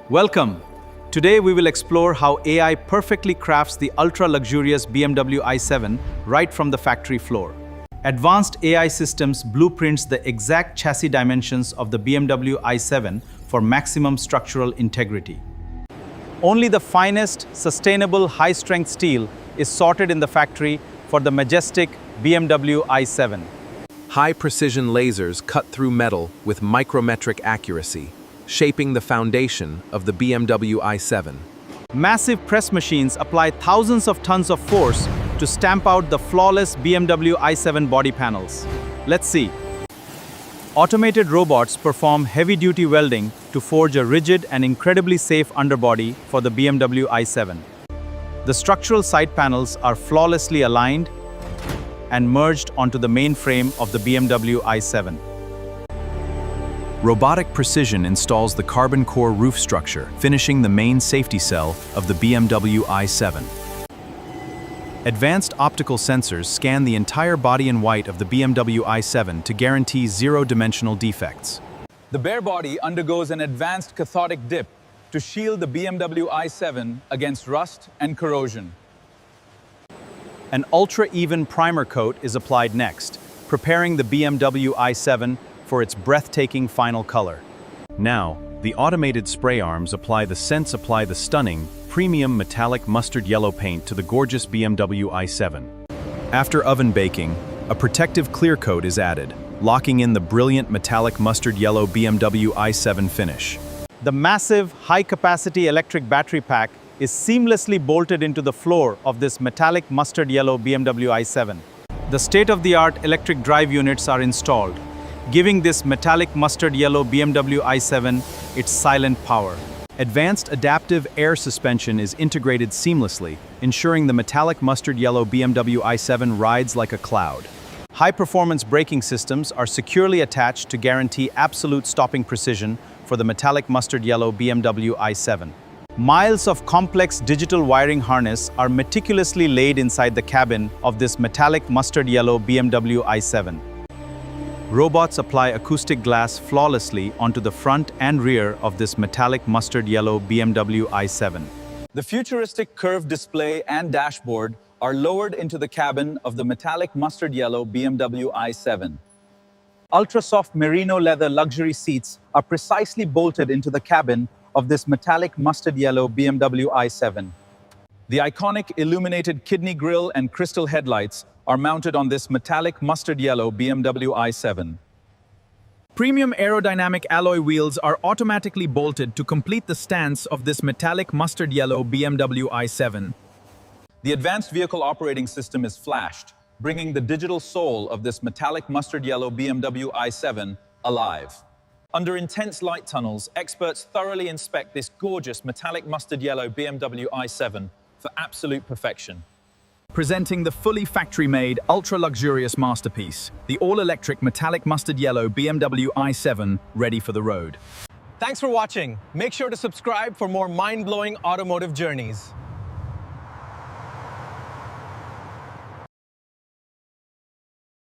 Welcome. Today we will explore how AI perfectly crafts the ultra-luxurious BMW i7 right from the factory floor. Advanced AI systems blueprints the exact chassis dimensions of the BMW i7 for maximum structural integrity. Only the finest, sustainable, high-strength steel is sorted in the factory for the majestic BMW i7. High-precision lasers cut through metal with micrometric accuracy, shaping the foundation of the BMW i7. Massive press machines apply thousands of tons of force to stamp out the flawless BMW i7 body panels. Let's see. Automated robots perform heavy-duty welding to forge a rigid and incredibly safe underbody for the BMW i7. The structural side panels are flawlessly aligned and merged onto the main frame of the BMW i7. Robotic precision installs the carbon core roof structure, finishing the main safety cell of the BMW i7. Advanced optical sensors scan the entire body in white of the BMW i7 to guarantee zero-dimensional defects. The bare body undergoes an advanced cathodic dip to shield the BMW i7 against rust and corrosion. An ultra-even primer coat is applied next, preparing the BMW i7 for its breathtaking final color. Now, the automated spray arms apply the stunning, premium metallic mustard yellow paint to the gorgeous BMW i7. After oven baking, a protective clear coat is added, locking in the brilliant metallic mustard yellow BMW i7 finish. The massive, high-capacity electric battery pack is seamlessly bolted into the floor of this metallic mustard yellow BMW i7. The state-of-the-art electric drive units are installed, giving this metallic mustard yellow BMW i7 its silent power. Advanced adaptive air suspension is integrated seamlessly, ensuring the metallic mustard yellow BMW i7 rides like a cloud. High-performance braking systems are securely attached to guarantee absolute stopping precision for the metallic mustard yellow BMW i7. Miles of complex digital wiring harness are meticulously laid inside the cabin of this metallic mustard yellow BMW i7. Robots apply acoustic glass flawlessly onto the front and rear of this metallic mustard yellow BMW i7. The futuristic curved display and dashboard are lowered into the cabin of the metallic mustard yellow BMW i7. Ultra-soft merino leather luxury seats are precisely bolted into the cabin of this metallic mustard yellow BMW i7. The iconic illuminated kidney grille and crystal headlights are mounted on this metallic mustard yellow BMW i7. Premium aerodynamic alloy wheels are automatically bolted to complete the stance of this metallic mustard yellow BMW i7. The advanced vehicle operating system is flashed, bringing the digital soul of this metallic mustard yellow BMW i7 alive. Under intense light tunnels, experts thoroughly inspect this gorgeous metallic mustard yellow BMW i7 for absolute perfection. Presenting the fully factory-made, ultra-luxurious masterpiece, the all-electric metallic mustard yellow BMW i7 ready for the road. Thanks for watching. Make sure to subscribe for more mind-blowing automotive journeys.